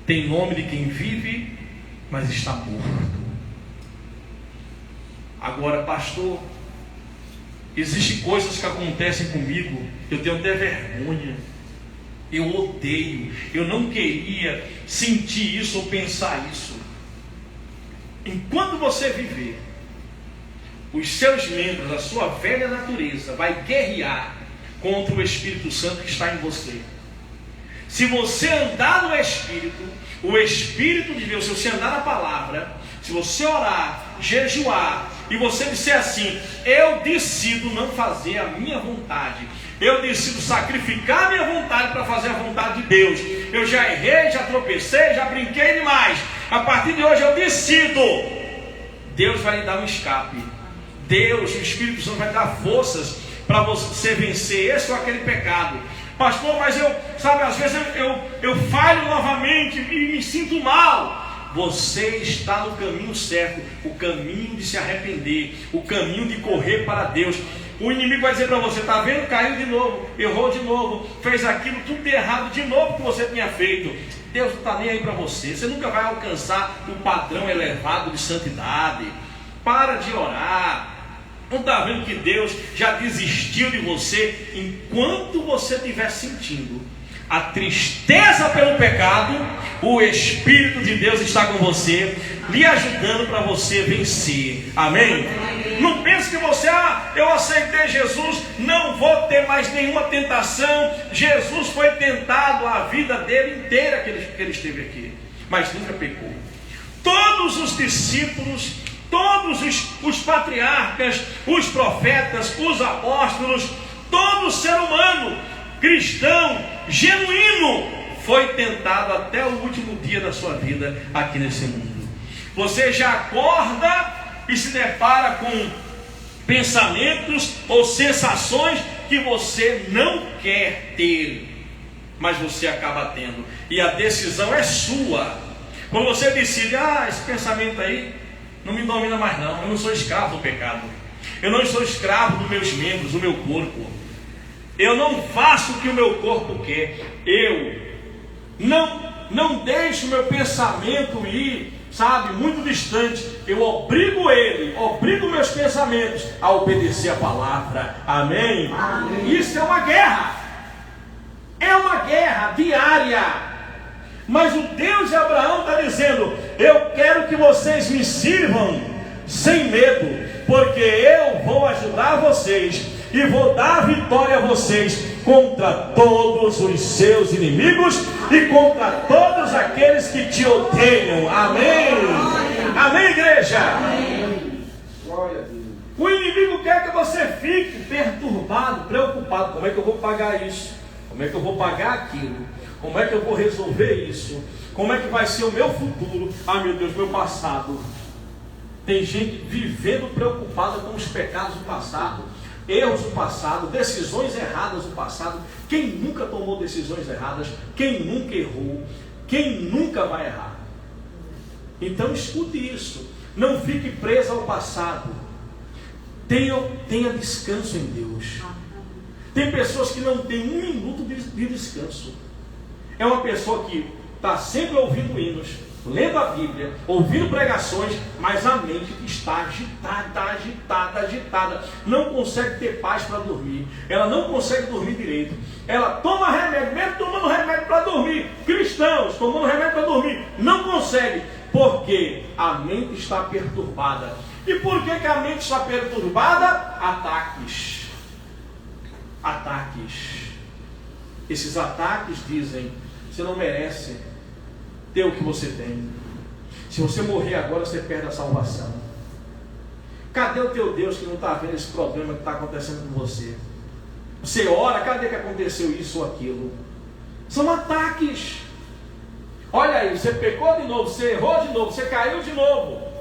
Tem nome de quem vive, mas está morto. Agora, pastor, existem coisas que acontecem comigo, eu tenho até vergonha, eu odeio, eu não queria sentir isso ou pensar isso. Enquanto você viver, os seus membros, a sua velha natureza vai guerrear contra o Espírito Santo que está em você. Se você andar no Espírito, o Espírito de Deus, se você andar na palavra, se você orar, jejuar, e você disser assim, eu decido não fazer a minha vontade, eu decido sacrificar a minha vontade para fazer a vontade de Deus, eu já errei, já tropecei, já brinquei demais, a partir de hoje eu decido, Deus vai lhe dar um escape. Deus, o Espírito Santo vai dar forças para você vencer esse ou aquele pecado. Pastor, mas às vezes eu falho novamente e me sinto mal. Você está no caminho certo, o caminho de se arrepender, o caminho de correr para Deus. O inimigo vai dizer para você, está vendo? Caiu de novo, errou de novo, fez aquilo tudo de errado de novo que você tinha feito. Deus não está nem aí para você, você nunca vai alcançar o padrão elevado de santidade. Para de orar. Não está vendo que Deus já desistiu de você? Enquanto você estiver sentindo a tristeza pelo pecado, o Espírito de Deus está com você, lhe ajudando para você vencer. Amém? Não pense que você, eu aceitei Jesus, não vou ter mais nenhuma tentação. Jesus foi tentado a vida dele inteira que ele esteve aqui, mas nunca pecou. Todos os discípulos, todos os patriarcas, os profetas, os apóstolos, todo ser humano cristão, genuíno, foi tentado até o último dia da sua vida aqui nesse mundo. Você já acorda e se depara com pensamentos ou sensações que você não quer ter, mas você acaba tendo, e a decisão é sua. Quando você decide, esse pensamento aí não me domina mais não, eu não sou escravo do pecado, eu não sou escravo dos meus membros, do meu corpo, eu não faço o que o meu corpo quer, eu não deixo o meu pensamento ir, sabe, muito distante. Eu obrigo meus pensamentos a obedecer a palavra. Amém? Amém. Isso é uma guerra diária. Mas o Deus de Abraão está dizendo, eu quero que vocês me sirvam sem medo, porque eu vou ajudar vocês e vou dar vitória a vocês. contra todos os seus inimigos e contra todos aqueles que te odeiam. Amém? Amém, igreja? Glória a Deus. O inimigo quer que você fique perturbado, preocupado. Como é que eu vou pagar isso? Como é que eu vou pagar aquilo? Como é que eu vou resolver isso? Como é que vai ser o meu futuro? Ah, meu Deus, meu passado. Tem gente vivendo preocupada com os pecados do passado, erros do passado, decisões erradas do passado. Quem nunca tomou decisões erradas? Quem nunca errou? Quem nunca vai errar? Então escute isso. Não fique preso ao passado. Tenha descanso em Deus. Tem pessoas que não têm um minuto de descanso. É uma pessoa que está sempre ouvindo hinos, lendo a Bíblia, ouvindo pregações, mas a mente está agitada. Não consegue ter paz para dormir. Ela não consegue dormir direito. Ela toma remédio, mesmo tomando remédio para dormir. Cristãos tomando remédio para dormir, não consegue, porque a mente está perturbada. E por que a mente está perturbada? Ataques. Esses ataques dizem: você não merece ter o que você tem. Se você morrer agora, você perde a salvação. Cadê o teu Deus que não está vendo esse problema que está acontecendo com você? Você ora, cadê que aconteceu isso ou aquilo? São ataques. Olha aí, você pecou de novo, você errou de novo, você caiu de novo.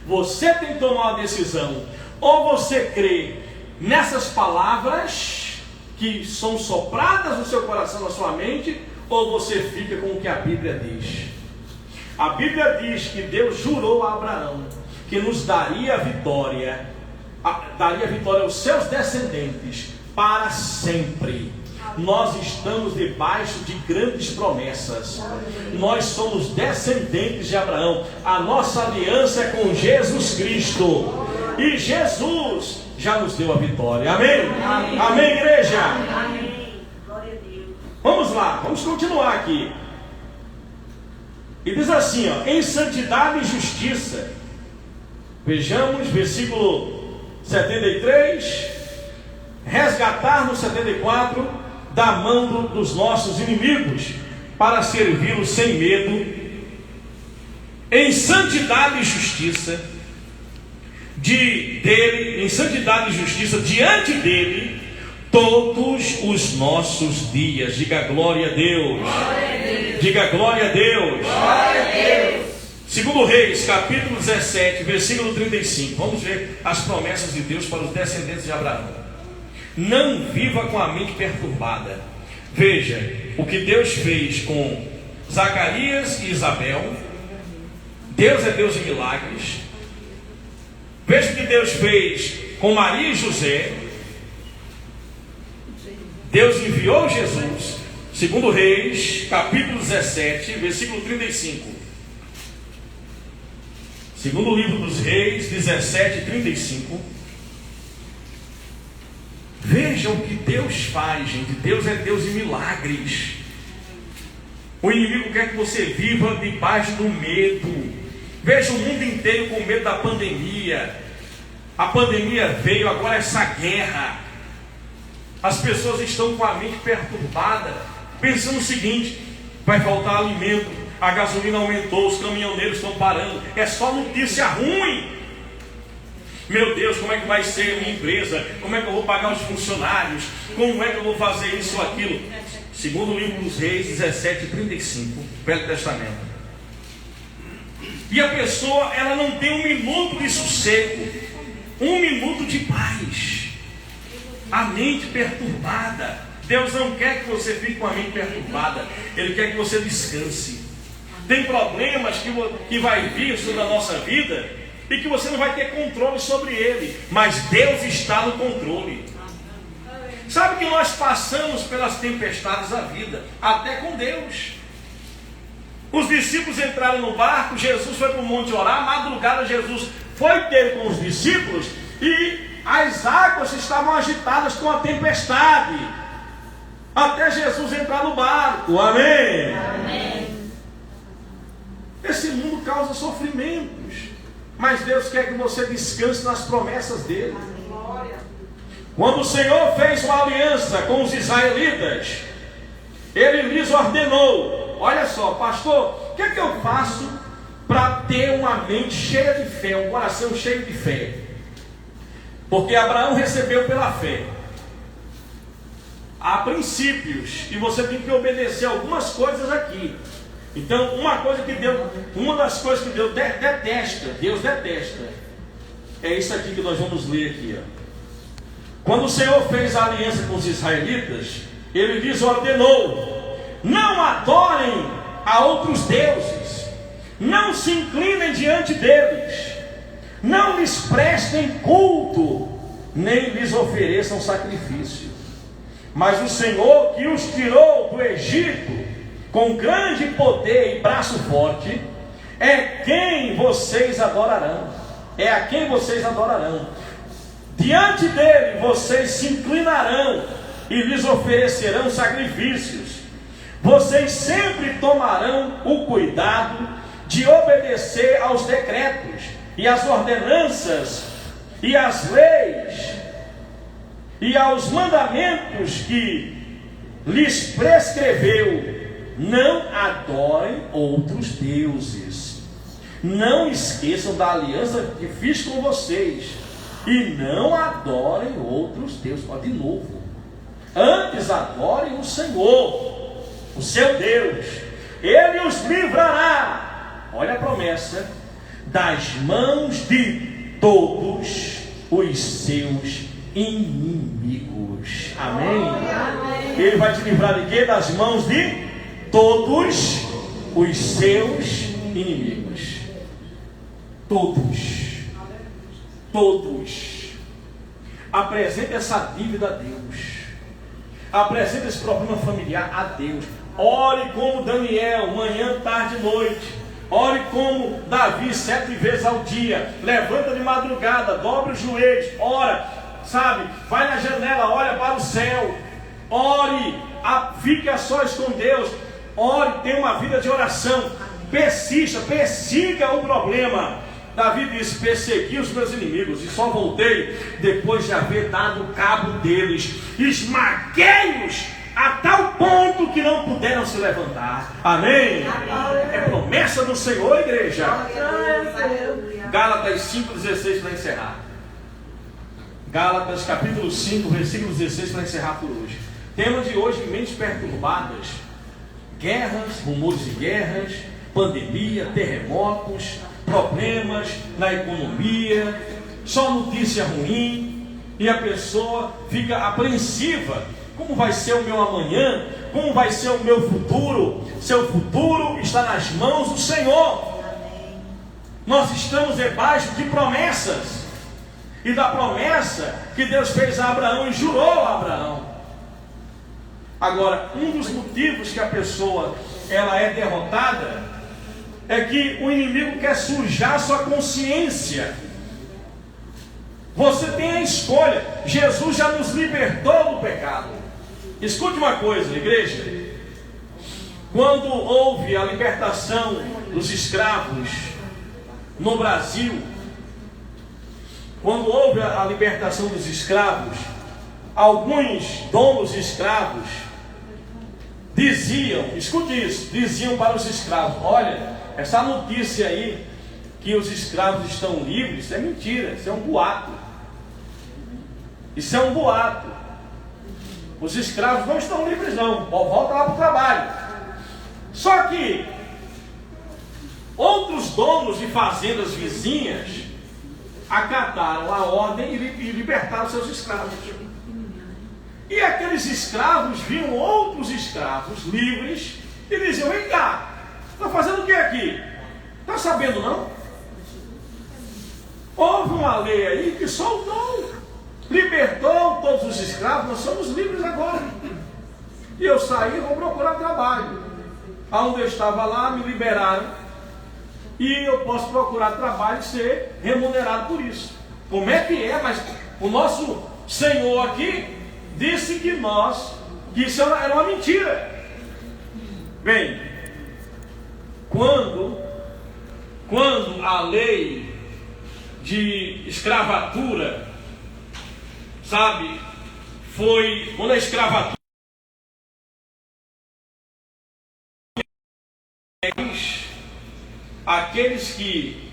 Você tem que tomar uma decisão. Ou você crê nessas palavras que são sopradas no seu coração, na sua mente, ou você fica com o que a Bíblia diz. A Bíblia diz que Deus jurou a Abraão que nos daria vitória aos seus descendentes para sempre. Nós estamos debaixo de grandes promessas. Nós somos descendentes de Abraão. A nossa aliança é com Jesus Cristo. E Jesus já nos deu a vitória. Amém? Amém, amém, igreja? Amém. Glória a Deus. Vamos lá, vamos continuar aqui. E diz assim, ó: em santidade e justiça. Vejamos, versículo 73. Resgatar no 74 da mão dos nossos inimigos, para servi-los sem medo, em santidade e justiça, em santidade e justiça diante dele, todos os nossos dias. Diga glória a Deus. Glória a Deus. Diga glória a Deus. Glória a Deus. Segundo Reis, capítulo 17, versículo 35. Vamos ver as promessas de Deus para os descendentes de Abraão. Não viva com a mente perturbada. Veja o que Deus fez com Zacarias e Isabel. Deus é Deus de milagres. Veja o que Deus fez com Maria e José. Deus enviou Jesus. Segundo Reis, capítulo 17, versículo 35. Segundo livro dos Reis, 17, 35. Veja o que Deus faz, gente. Deus é Deus de milagres. O inimigo quer que você viva debaixo do medo. Veja o mundo inteiro com medo da pandemia. A pandemia veio, agora essa guerra. As pessoas estão com a mente perturbada, pensando o seguinte: vai faltar alimento, a gasolina aumentou, os caminhoneiros estão parando. É só notícia ruim. Meu Deus, como é que vai ser a minha empresa? Como é que eu vou pagar os funcionários? Como é que eu vou fazer isso ou aquilo? Segundo o livro dos Reis, 17, 35, Velho Testamento. E a pessoa, ela não tem um minuto de sossego, um minuto de paz. A mente perturbada. Deus não quer que você fique com a mente perturbada. Ele quer que você descanse. Tem problemas que vai vir sobre a nossa vida e que você não vai ter controle sobre ele, mas Deus está no controle. Sabe que nós passamos pelas tempestades da vida, até com Deus. Os discípulos entraram no barco, Jesus foi para o monte orar, madrugada Jesus foi ter com os discípulos e as águas estavam agitadas com a tempestade, até Jesus entrar no barco. Amém? Amém. Esse mundo causa sofrimentos, mas Deus quer que você descanse nas promessas dele. Quando o Senhor fez uma aliança com os israelitas, Ele lhes ordenou: olha só, pastor, o que é que eu faço para ter uma mente cheia de fé, um coração cheio de fé? Porque Abraão recebeu pela fé. Há princípios e você tem que obedecer algumas coisas aqui. Então, uma das coisas que Deus detesta, é isso aqui que nós vamos ler aqui, ó. Quando o Senhor fez a aliança com os israelitas, Ele lhes ordenou: não adorem a outros deuses, não se inclinem diante deles, não lhes prestem culto, nem lhes ofereçam sacrifício. Mas o Senhor, que os tirou do Egito com grande poder e braço forte, é quem vocês adorarão. É a quem vocês adorarão. Diante dele vocês se inclinarão e lhes oferecerão sacrifícios. Vocês sempre tomarão o cuidado de obedecer aos decretos e às ordenanças e às leis e aos mandamentos que lhes prescreveu. Não adorem outros deuses. Não esqueçam da aliança que fiz com vocês. E não adorem outros deuses. Ó, de novo. Antes adorem o Senhor, o seu Deus. Ele os livrará, olha a promessa, das mãos de todos os seus inimigos. Amém? Ele vai te livrar de quê? Das mãos de todos os seus inimigos. Todos. Apresente essa dívida a Deus. Apresente esse problema familiar a Deus. Ore como Daniel, manhã, tarde e noite. Ore como Davi, 7 vezes ao dia. Levanta de madrugada, dobra os joelhos, ora, sabe? Vai na janela, olha para o céu. Ore, fique a sós com Deus. Ore, tenha uma vida de oração. Persista, persiga o problema. Davi disse: persegui os meus inimigos e só voltei depois de haver dado cabo deles. Esmaguei-os a tal ponto que não puderam se levantar. Amém? É promessa do Senhor, igreja. Gálatas 5,16 para encerrar. Gálatas capítulo 5, versículo 16 para encerrar por hoje. Tema de hoje: mentes perturbadas, guerras, rumores de guerras, pandemia, terremotos, problemas na economia, só notícia ruim, e a pessoa fica apreensiva. Como vai ser o meu amanhã? Como vai ser o meu futuro? Seu futuro está nas mãos do Senhor. Nós estamos debaixo de promessas, e da promessa que Deus fez a Abraão e jurou a Abraão. Agora, um dos motivos que a pessoa ela é derrotada é que o inimigo quer sujar sua consciência. Você tem a escolha. Jesus já nos libertou do pecado. Escute uma coisa, igreja. Quando houve a libertação dos escravos no Brasil, quando houve a libertação dos escravos, alguns donos de escravos diziam, escute isso, diziam para os escravos: olha, essa notícia aí que os escravos estão livres, isso é mentira, isso é um boato. Isso é um boato. Os escravos não estão livres não, volta lá para o trabalho. Só que outros donos de fazendas vizinhas acataram a ordem e libertaram seus escravos. E aqueles escravos viam outros escravos livres e diziam: vem cá, está fazendo o que aqui? Está sabendo não? Houve uma lei aí que soltou, libertou todos os escravos, nós somos livres agora. E eu saí e vou procurar trabalho. Aonde eu estava lá, me liberaram. E eu posso procurar trabalho e ser remunerado por isso. Como é que é? Mas o nosso Senhor aqui disse que isso era uma mentira. Bem, quando a lei de escravatura, sabe, foi quando a escravatura, aqueles que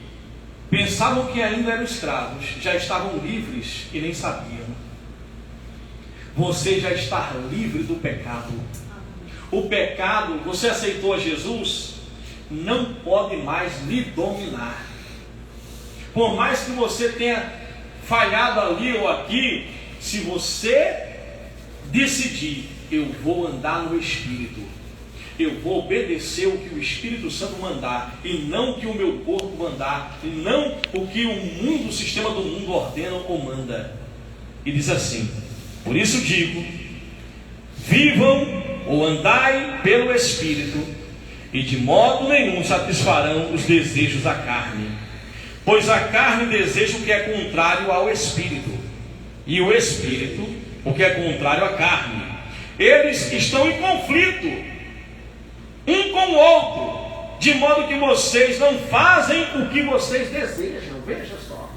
pensavam que ainda eram escravos já estavam livres e nem sabiam. Você já está livre do pecado. O pecado, você aceitou a Jesus, não pode mais lhe dominar. Por mais que você tenha falhado ali ou aqui, se você decidir, eu vou andar no Espírito, eu vou obedecer o que o Espírito Santo mandar, e não o que o meu corpo mandar, e não o que o mundo, o sistema do mundo ordena ou comanda. E diz assim: por isso digo, vivam ou andai pelo Espírito, e de modo nenhum satisfarão os desejos da carne, pois a carne deseja o que é contrário ao Espírito, e o Espírito o que é contrário à carne. Eles estão em conflito um com o outro, de modo que vocês não fazem o que vocês desejam. Veja só,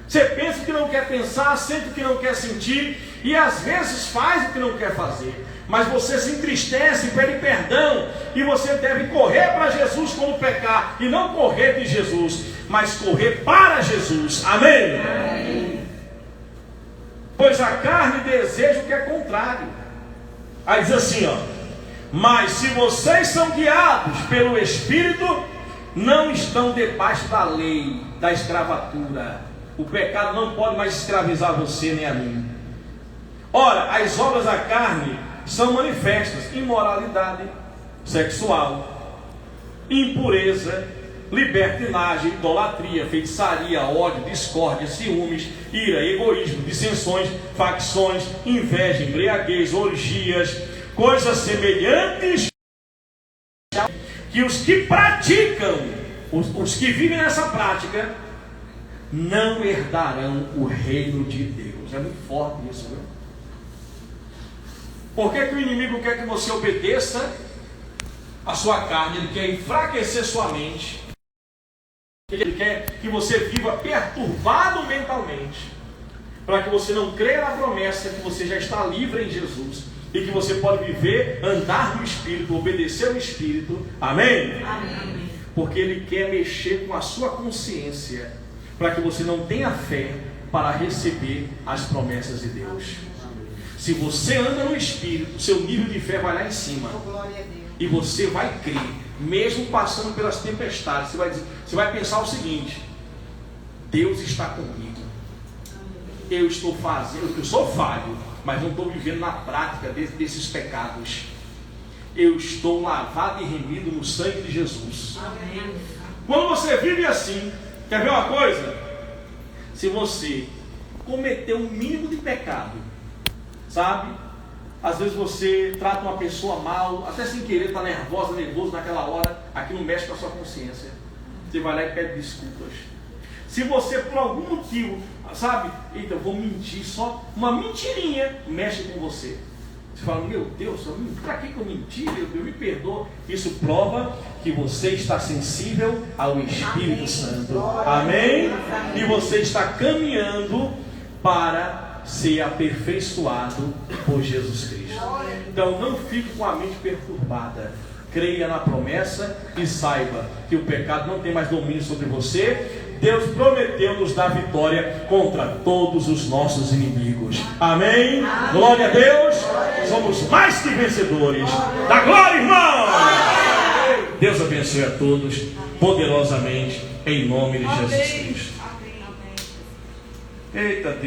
você pensa o que não quer pensar, sente o que não quer sentir, e às vezes faz o que não quer fazer, mas você se entristece, pede perdão, e você deve correr para Jesus quando pecar, e não correr de Jesus, mas correr para Jesus. Amém? Amém. Pois a carne deseja o que é contrário. Aí diz assim, ó: mas se vocês são guiados pelo Espírito, não estão debaixo da lei, da escravatura. O pecado não pode mais escravizar você nem a mim. Ora, as obras da carne são manifestas: imoralidade sexual, impureza, libertinagem, idolatria, feitiçaria, ódio, discórdia, ciúmes, ira, egoísmo, dissensões, facções, inveja, embriaguez, orgias, coisas semelhantes, que os que praticam, os que vivem nessa prática, não herdarão o reino de Deus. É muito forte isso, viu? Por que o inimigo quer que você obedeça a sua carne? Ele quer enfraquecer sua mente. Ele quer que você viva perturbado mentalmente, para que você não creia na promessa que você já está livre em Jesus, e que você pode viver, andar no Espírito, obedecer ao Espírito. Amém? Amém. Porque Ele quer mexer com a sua consciência, para que você não tenha fé para receber as promessas de Deus. Se você anda no Espírito, seu nível de fé vai lá em cima, e você vai crer, mesmo passando pelas tempestades. Você vai pensar o seguinte: Deus está comigo, eu estou fazendo, eu sou falho, mas não estou vivendo na prática desses pecados. Eu estou lavado e remido no sangue de Jesus. Amém. Quando você vive assim, quer ver uma coisa? Se você cometer um mínimo de pecado, sabe? Às vezes você trata uma pessoa mal, até sem querer, está nervoso naquela hora, aquilo mexe com a sua consciência. Você vai lá e pede desculpas. Se você por algum motivo, sabe, eita, eu vou mentir, só uma mentirinha mexe com você. Você fala: meu Deus, para que eu menti? Eu me perdoa. Isso prova que você está sensível ao Espírito Santo. Amém? E você está caminhando para ser aperfeiçoado por Jesus Cristo. Então não fique com a mente perturbada. Creia na promessa e saiba que o pecado não tem mais domínio sobre você. Deus prometeu nos dar vitória contra todos os nossos inimigos. Amém? Amém. Glória a Deus. Somos mais que vencedores. Da glória, irmão. Deus abençoe a todos poderosamente, em nome de Jesus Cristo. Eita Deus.